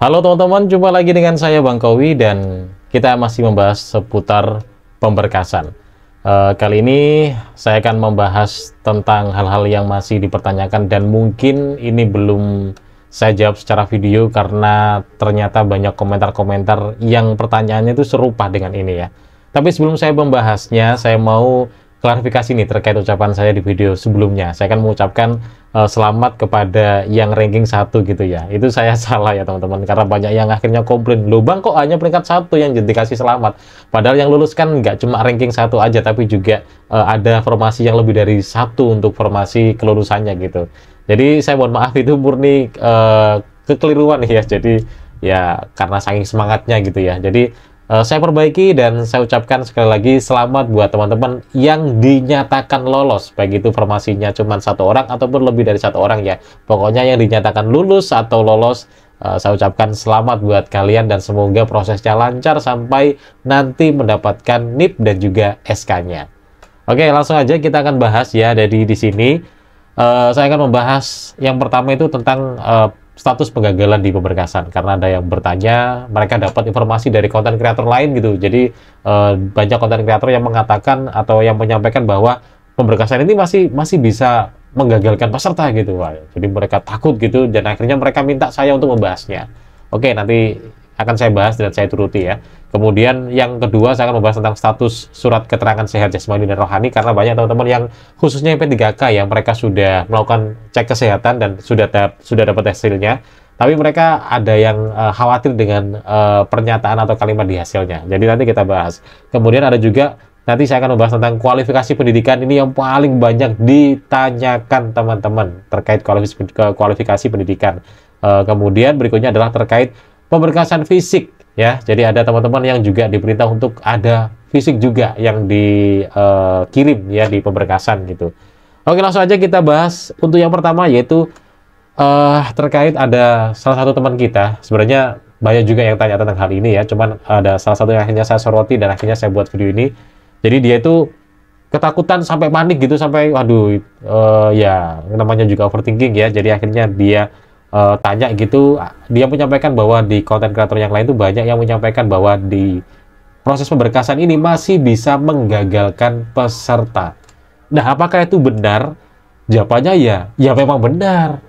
Halo teman-teman, jumpa lagi dengan saya Bang Kowi dan kita masih membahas seputar pemberkasan. Kali ini saya akan membahas tentang hal-hal yang masih dipertanyakan dan mungkin ini belum saya jawab secara video karena ternyata banyak komentar-komentar yang pertanyaannya itu serupa dengan ini ya. Tapi sebelum saya membahasnya, saya mau klarifikasi nih terkait ucapan saya di video sebelumnya. Saya akan mengucapkan selamat kepada yang ranking 1 gitu ya. Itu saya salah ya teman-teman, karena banyak yang akhirnya komplain, loh Bang kok hanya peringkat 1 yang dikasih selamat, padahal yang lulus kan nggak cuma ranking 1 aja, tapi juga ada formasi yang lebih dari 1 untuk formasi kelulusannya gitu. Jadi saya mohon maaf, itu murni kekeliruan ya. Jadi ya karena saking semangatnya gitu ya. Jadi saya perbaiki dan saya ucapkan sekali lagi selamat buat teman-teman yang dinyatakan lolos, baik itu formasinya cuma 1 orang ataupun lebih dari 1 orang ya. Pokoknya yang dinyatakan lulus atau lolos, saya ucapkan selamat buat kalian dan semoga prosesnya lancar sampai nanti mendapatkan NIP dan juga SK-nya. Oke, langsung aja kita akan bahas ya. Dari di sini saya akan membahas yang pertama itu tentang status penggagalan di pemberkasan, karena ada yang bertanya, mereka dapat informasi dari konten kreator lain gitu. Jadi banyak konten kreator yang mengatakan atau yang menyampaikan bahwa pemberkasan ini masih bisa menggagalkan peserta gitu. Wah, jadi mereka takut gitu dan akhirnya mereka minta saya untuk membahasnya. Oke, nanti akan saya bahas dan saya turuti ya. Kemudian yang kedua saya akan membahas tentang status surat keterangan sehat jasmani dan rohani, karena banyak teman-teman yang khususnya P3K ya, mereka sudah melakukan cek kesehatan dan sudah dapat hasilnya, tapi mereka ada yang khawatir dengan pernyataan atau kalimat di hasilnya. Jadi nanti kita bahas. Kemudian ada juga nanti saya akan membahas tentang kualifikasi pendidikan, ini yang paling banyak ditanyakan teman-teman terkait kualifikasi pendidikan. Kemudian berikutnya adalah terkait pemberkasan fisik ya. Jadi ada teman-teman yang juga diperintah untuk ada fisik juga yang dikirim ya di pemberkasan gitu. Oke, langsung aja kita bahas untuk yang pertama, yaitu terkait ada salah satu teman kita. Sebenarnya banyak juga yang tanya tentang hal ini ya, cuman ada salah satu yang akhirnya saya soroti dan akhirnya saya buat video ini. Jadi dia itu ketakutan sampai panik gitu, sampai waduh, ya namanya juga overthinking ya. Jadi akhirnya dia tanya gitu, dia menyampaikan bahwa di konten kreator yang lain tuh banyak yang menyampaikan bahwa di proses pemberkasan ini masih bisa menggagalkan peserta. Nah, apakah itu benar? Jawabannya ya memang benar.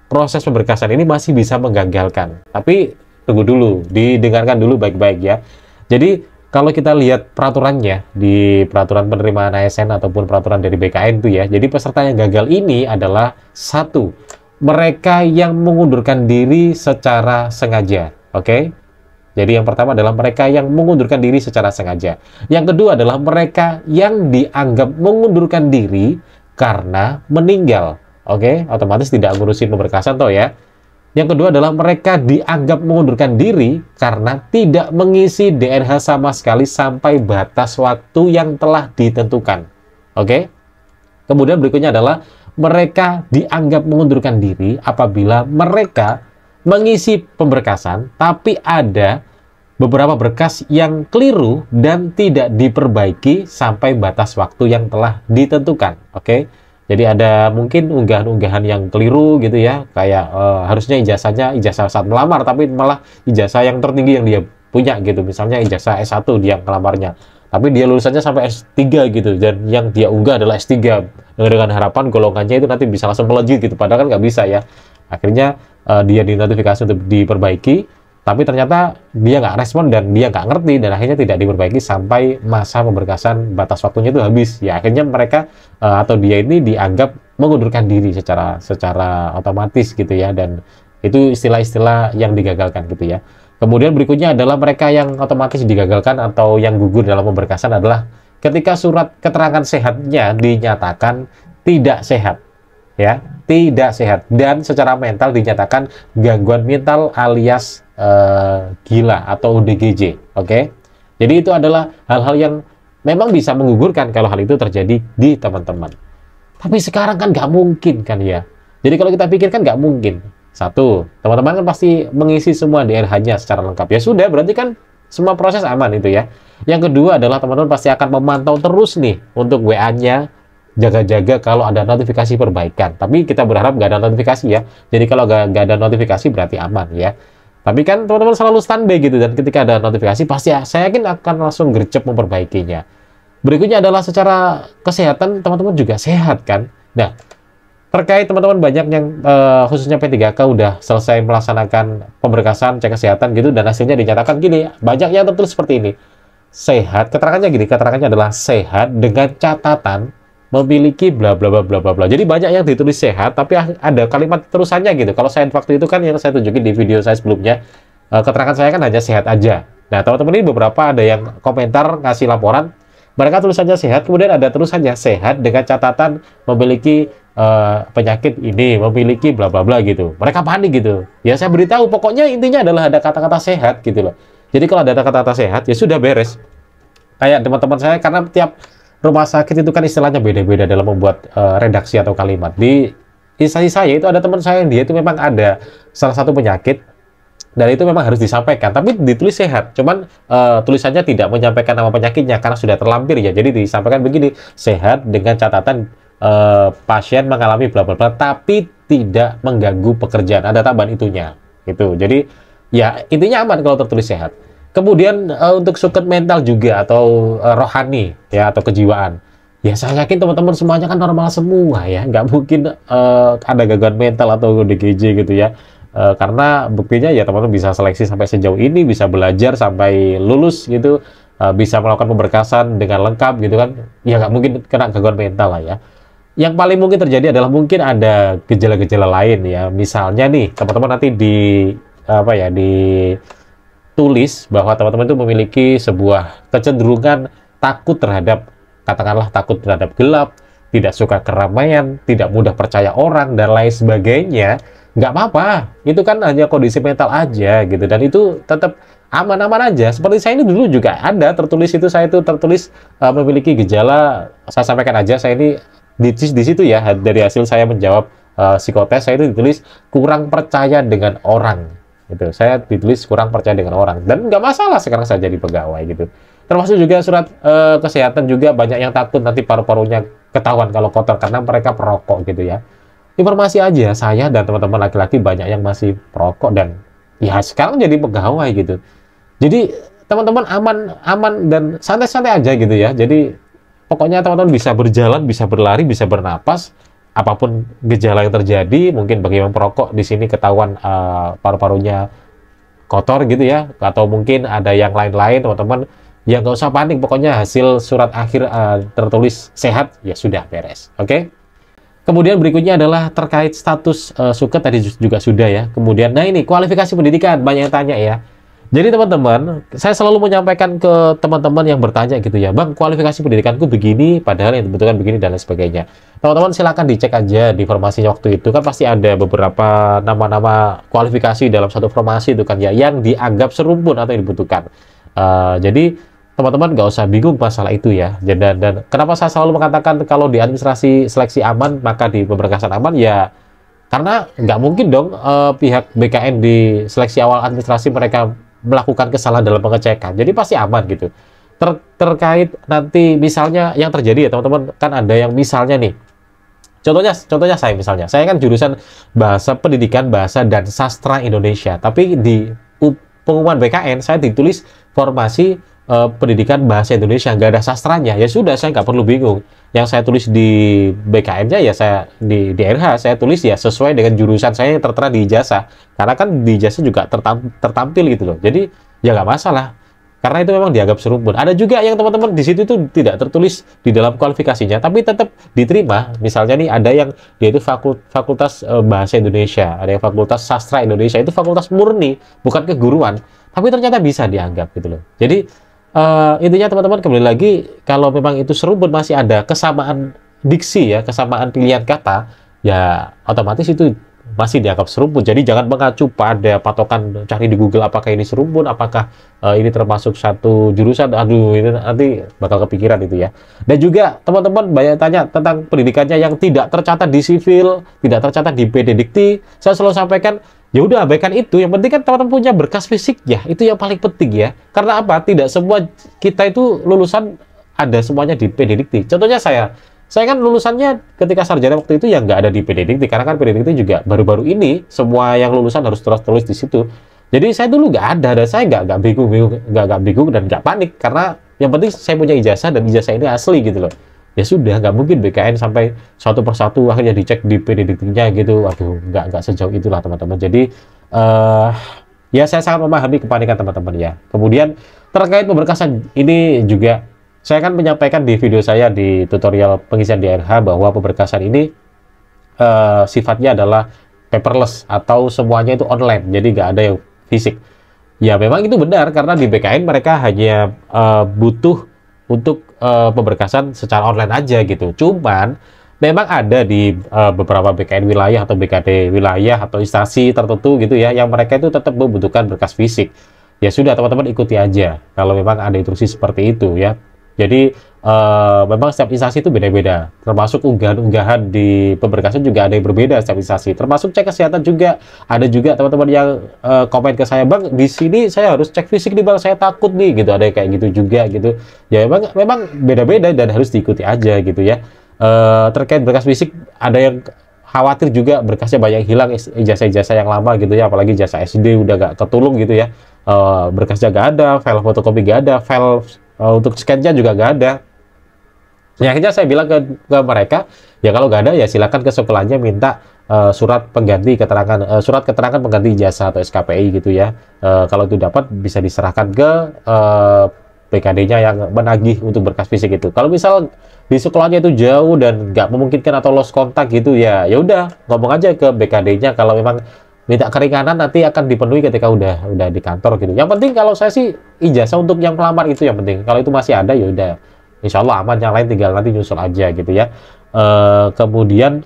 Proses pemberkasan ini masih bisa menggagalkan. Tapi tunggu dulu, didengarkan dulu baik-baik ya. Jadi kalau kita lihat peraturannya di peraturan penerimaan ASN ataupun peraturan dari BKN itu ya, jadi peserta yang gagal ini adalah 1, mereka yang mengundurkan diri secara sengaja. Oke? Jadi yang pertama adalah mereka yang mengundurkan diri secara sengaja. Yang kedua adalah mereka yang dianggap mengundurkan diri karena meninggal. Oke? Otomatis tidak ngurusin pemberkasan toh ya. Yang kedua adalah mereka dianggap mengundurkan diri karena tidak mengisi DNH sama sekali sampai batas waktu yang telah ditentukan. Oke? Kemudian berikutnya adalah mereka dianggap mengundurkan diri apabila mereka mengisi pemberkasan tapi ada beberapa berkas yang keliru dan tidak diperbaiki sampai batas waktu yang telah ditentukan. Oke? Jadi ada mungkin unggahan-unggahan yang keliru gitu ya, kayak harusnya ijazahnya ijazah saat melamar tapi malah ijazah yang tertinggi yang dia punya gitu, misalnya ijazah S1 dia ngelamarnya, tapi dia lulusannya sampai S3 gitu, dan yang dia unggah adalah S3 dengan harapan golongannya itu nanti bisa langsung melejit gitu, padahal kan nggak bisa ya. Akhirnya dia dinotifikasi untuk diperbaiki, tapi ternyata dia nggak respon dan dia nggak ngerti, dan akhirnya tidak diperbaiki sampai masa pemberkasan batas waktunya itu habis ya. Akhirnya mereka atau dia ini dianggap mengundurkan diri secara otomatis gitu ya, dan itu istilah-istilah yang digagalkan gitu ya. Kemudian berikutnya adalah mereka yang otomatis digagalkan atau yang gugur dalam pemberkasan adalah ketika surat keterangan sehatnya dinyatakan tidak sehat ya, tidak sehat, dan secara mental dinyatakan gangguan mental alias gila atau ODGJ. Oke? Jadi itu adalah hal-hal yang memang bisa menggugurkan kalau hal itu terjadi di teman-teman. Tapi sekarang kan nggak mungkin kan ya. Jadi kalau kita pikirkan nggak mungkin. 1, teman-teman kan pasti mengisi semua DNH-nya secara lengkap. Ya sudah, berarti kan semua proses aman itu ya. Yang kedua adalah teman-teman pasti akan memantau terus nih untuk WA-nya, jaga-jaga kalau ada notifikasi perbaikan. Tapi kita berharap nggak ada notifikasi ya. Jadi kalau nggak ada notifikasi berarti aman ya. Tapi kan teman-teman selalu standby gitu, dan ketika ada notifikasi pasti saya yakin akan langsung gercep memperbaikinya. Berikutnya adalah secara kesehatan, teman-teman juga sehat kan. Nah, terkait teman-teman banyak yang khususnya P3K udah selesai melaksanakan pemberkasan cek kesehatan gitu, dan hasilnya dinyatakan gini, banyak yang tertulis seperti ini. Sehat, keterangannya gini, keterangannya adalah sehat dengan catatan memiliki bla bla bla bla bla bla. Jadi banyak yang ditulis sehat, tapi ada kalimat terusannya gitu. Kalau saya waktu itu kan yang saya tunjukin di video saya sebelumnya, keterangan saya kan hanya sehat aja. Nah, teman-teman ini beberapa ada yang komentar ngasih laporan, mereka tulisannya sehat, kemudian ada tulisannya sehat dengan catatan memiliki penyakit ini, memiliki bla bla bla gitu. Mereka panik gitu. Ya saya beritahu, pokoknya intinya adalah ada kata-kata sehat gitu loh. Jadi kalau ada kata-kata sehat, ya sudah beres. Kayak teman-teman saya, karena tiap rumah sakit itu kan istilahnya beda-beda dalam membuat redaksi atau kalimat. Di instansi saya itu ada teman saya yang dia itu memang ada salah satu penyakit, dan itu memang harus disampaikan, tapi ditulis sehat. Cuman tulisannya tidak menyampaikan nama penyakitnya karena sudah terlampir ya. Jadi disampaikan begini, sehat dengan catatan pasien mengalami bla bla bla, tapi tidak mengganggu pekerjaan. Ada tambahan itunya. Gitu. Jadi ya intinya aman kalau tertulis sehat. Kemudian untuk suket mental juga atau rohani ya, atau kejiwaan. Ya saya yakin teman-teman semuanya kan normal semua ya, nggak mungkin ada gangguan mental atau DGJ gitu ya. Karena buktinya ya teman-teman bisa seleksi sampai sejauh ini, bisa belajar sampai lulus gitu, bisa melakukan pemberkasan dengan lengkap gitu kan. Ya nggak mungkin kena gangguan mental lah ya. Yang paling mungkin terjadi adalah mungkin ada gejala-gejala lain ya. Misalnya nih teman-teman nanti ditulis bahwa teman-teman itu memiliki sebuah kecenderungan takut terhadap, katakanlah takut terhadap gelap, tidak suka keramaian, tidak mudah percaya orang, dan lain sebagainya. Nggak apa-apa, itu kan hanya kondisi mental aja gitu, dan itu tetap aman-aman aja. Seperti saya ini dulu juga ada tertulis itu, saya itu tertulis memiliki gejala, saya sampaikan aja, saya ini di situ ya, dari hasil saya menjawab psikotes, saya itu ditulis kurang percaya dengan orang gitu. Saya ditulis kurang percaya dengan orang, dan nggak masalah sekarang saya jadi pegawai gitu. Termasuk juga surat kesehatan juga banyak yang takut nanti paru-parunya ketahuan kalau kotor karena mereka perokok gitu ya. Informasi aja, saya dan teman-teman laki-laki banyak yang masih perokok dan ya sekarang jadi pegawai gitu. Jadi teman-teman aman dan santai-santai aja gitu ya. Jadi pokoknya teman-teman bisa berjalan, bisa berlari, bisa bernapas, apapun gejala yang terjadi. Mungkin bagi yang perokok di sini ketahuan paru-parunya kotor gitu ya, atau mungkin ada yang lain-lain, teman-teman ya nggak usah panik, pokoknya hasil surat akhir tertulis sehat, ya sudah beres. Oke? Kemudian berikutnya adalah terkait status suket, tadi juga sudah ya. Kemudian, nah ini kualifikasi pendidikan, banyak yang tanya ya. Jadi teman-teman, saya selalu menyampaikan ke teman-teman yang bertanya gitu ya, Bang, kualifikasi pendidikanku begini, padahal yang dibutuhkan begini, dan lain sebagainya. Teman-teman silakan dicek aja di formasinya waktu itu, kan pasti ada beberapa nama-nama kualifikasi dalam satu formasi itu kan ya, yang dianggap serumpun atau yang dibutuhkan. Jadi teman-teman nggak usah bingung masalah itu ya. Dan kenapa saya selalu mengatakan kalau di administrasi seleksi aman, maka di pemberkasan aman ya, karena nggak mungkin dong pihak BKN di seleksi awal administrasi mereka melakukan kesalahan dalam pengecekan. Jadi pasti aman gitu. Terkait nanti misalnya yang terjadi ya teman-teman, kan ada yang misalnya nih, contohnya saya kan jurusan Bahasa Pendidikan Bahasa dan Sastra Indonesia, tapi di pengumuman BKN saya ditulis formasi pendidikan bahasa Indonesia, nggak ada sastranya. Ya sudah, saya nggak perlu bingung. Yang saya tulis di BKM-nya ya saya di RH saya tulis ya sesuai dengan jurusan saya yang tertera di ijazah. Karena kan di ijazah juga tertampil gitu loh. Jadi ya nggak masalah. Karena itu memang dianggap serumpun. Ada juga yang teman-teman di situ itu tidak tertulis di dalam kualifikasinya, tapi tetap diterima. Misalnya nih ada yang dia itu fakultas bahasa Indonesia, ada yang fakultas sastra Indonesia, itu fakultas murni, bukan keguruan. Tapi ternyata bisa dianggap gitu loh. Jadi intinya teman-teman kembali lagi, kalau memang itu serumpun, masih ada kesamaan diksi ya, kesamaan pilihan kata, ya otomatis itu masih dianggap serumpun. Jadi jangan mengacu pada patokan cari di Google apakah ini serumpun, apakah ini termasuk satu jurusan. Aduh, ini nanti bakal kepikiran itu ya. Dan juga teman-teman banyak tanya tentang pendidikannya yang tidak tercatat di sivil, tidak tercatat di PD Dikti. Saya selalu sampaikan, ya udah abaikan itu. Yang penting kan teman-teman punya berkas fisik ya, itu yang paling penting ya. Karena apa? Tidak semua kita itu lulusan ada semuanya di PD Dikti. Contohnya saya kan lulusannya ketika sarjana waktu itu yang nggak ada di PD Dikti, karena kan PD Dikti juga baru-baru ini semua yang lulusan harus tulis di situ. Jadi saya dulu nggak ada, dan saya nggak bingung dan nggak panik, karena yang penting saya punya ijazah dan ijazah ini asli gitu loh. Ya sudah, nggak mungkin BKN sampai satu persatu akhirnya dicek di PDDT-nya gitu. Waduh, nggak sejauh itulah teman-teman. Jadi ya saya sangat memahami kepanikan teman-teman ya. Kemudian terkait pemberkasan ini juga saya akan menyampaikan di video saya di tutorial pengisian DNH bahwa pemberkasan ini sifatnya adalah paperless atau semuanya itu online, jadi nggak ada yang fisik. Ya memang itu benar, karena di BKN mereka hanya butuh untuk pemberkasan secara online aja gitu. Cuman memang ada di beberapa BKN wilayah atau BKD wilayah atau instansi tertentu gitu ya, yang mereka itu tetap membutuhkan berkas fisik. Ya sudah, teman-teman ikuti aja kalau memang ada instruksi seperti itu ya. Jadi memang setiap instansi itu beda-beda, termasuk unggahan-unggahan di pemberkasan juga ada yang berbeda setiap instansi, termasuk cek kesehatan juga. Ada juga teman-teman yang komen ke saya, "Bang, di sini saya harus cek fisik nih Bang, saya takut nih," gitu. Ada yang kayak gitu juga gitu. Ya memang beda-beda dan harus diikuti aja gitu ya. Terkait berkas fisik, ada yang khawatir juga berkasnya banyak hilang, ijazah-ijazah yang lama gitu ya, apalagi ijazah SD udah gak ketulung gitu ya. Berkasnya gak ada, file fotokopi gak ada, file untuk scan-nya juga nggak ada. Ya akhirnya saya bilang ke mereka, ya kalau nggak ada ya silakan ke sekolahnya minta surat pengganti keterangan, surat keterangan pengganti ijazah atau SKPI gitu ya. Kalau itu dapat bisa diserahkan ke PKD-nya yang menagih untuk berkas fisik itu. Kalau misal di sekolahnya itu jauh dan nggak memungkinkan atau lost kontak gitu ya, ya udah ngomong aja ke BKD-nya kalau memang minta keringanan, nanti akan dipenuhi ketika udah di kantor gitu. Yang penting kalau saya sih ijazah untuk yang pelamar itu yang penting. Kalau itu masih ada ya udah, insya Allah aman. Yang lain tinggal nanti nyusul aja gitu ya. Kemudian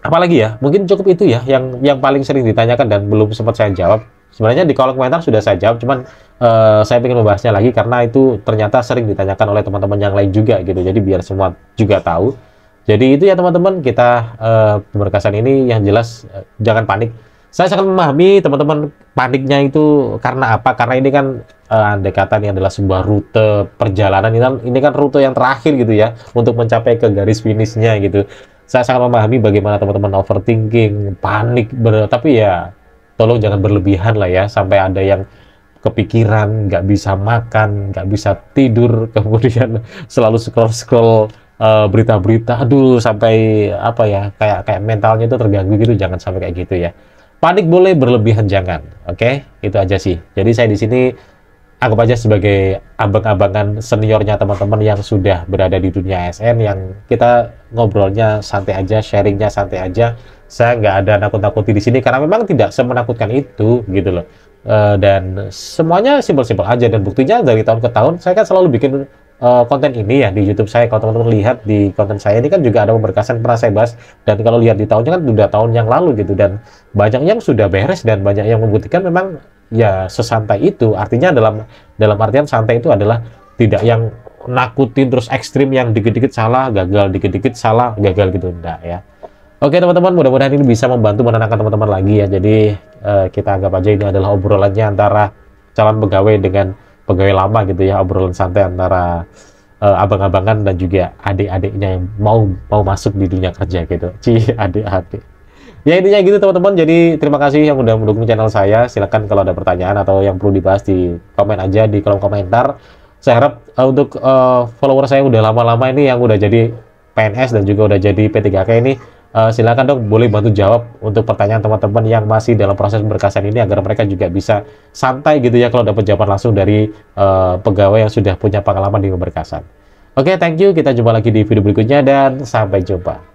apalagi ya, mungkin cukup itu ya yang paling sering ditanyakan dan belum sempat saya jawab. Sebenarnya di kolom komentar sudah saya jawab, cuman saya ingin membahasnya lagi karena itu ternyata sering ditanyakan oleh teman-teman yang lain juga gitu. Jadi biar semua juga tahu. Jadi itu ya teman-teman, kita pemberkasan ini yang jelas jangan panik. Saya sangat memahami teman-teman paniknya itu karena apa? Karena ini kan andai kata ini adalah sebuah rute perjalanan, ini kan rute yang terakhir gitu ya untuk mencapai ke garis finishnya gitu. Saya sangat memahami bagaimana teman-teman overthinking, panik, tapi ya tolong jangan berlebihan lah ya, sampai ada yang kepikiran, nggak bisa makan, nggak bisa tidur, kemudian selalu scroll berita-berita, aduh sampai apa ya, kayak mentalnya itu terganggu gitu. Jangan sampai kayak gitu ya. Panik boleh, berlebihan jangan. Oke, itu aja sih. Jadi saya di sini anggap aja sebagai abang-abangan seniornya teman-teman yang sudah berada di dunia ASN, yang kita ngobrolnya santai aja, sharingnya santai aja. Saya nggak ada nakut-nakuti di sini karena memang tidak semenakutkan itu gitu loh. Dan semuanya simpel-simpel aja, dan buktinya dari tahun ke tahun saya kan selalu bikin konten ini ya di YouTube saya. Kalau teman-teman lihat di konten saya ini kan juga ada pemberkasan pernah saya bahas, dan kalau lihat di tahunnya kan sudah tahun yang lalu gitu, dan banyak yang sudah beres dan banyak yang membuktikan memang ya sesantai itu. Artinya dalam artian santai itu adalah tidak yang nakutin terus ekstrim, yang dikit-dikit salah gagal, dikit-dikit salah gagal gitu, enggak ya. Oke teman-teman, mudah-mudahan ini bisa membantu menenangkan teman-teman lagi ya. Jadi kita anggap aja ini adalah obrolannya antara calon pegawai dengan pegawai lama gitu ya, obrolan santai antara abang-abangan dan juga adik-adiknya yang mau masuk di dunia kerja gitu. Adik-adik. Ya intinya gitu teman-teman. Jadi terima kasih yang udah mendukung channel saya. Silakan kalau ada pertanyaan atau yang perlu dibahas di komen aja di kolom komentar. Saya harap untuk follower saya udah lama-lama ini yang udah jadi PNS dan juga udah jadi P3K ini, silakan dong boleh bantu jawab untuk pertanyaan teman-teman yang masih dalam proses pemberkasan ini, agar mereka juga bisa santai gitu ya kalau dapat jawaban langsung dari pegawai yang sudah punya pengalaman di pemberkasan. Oke, thank you. Kita jumpa lagi di video berikutnya dan sampai jumpa.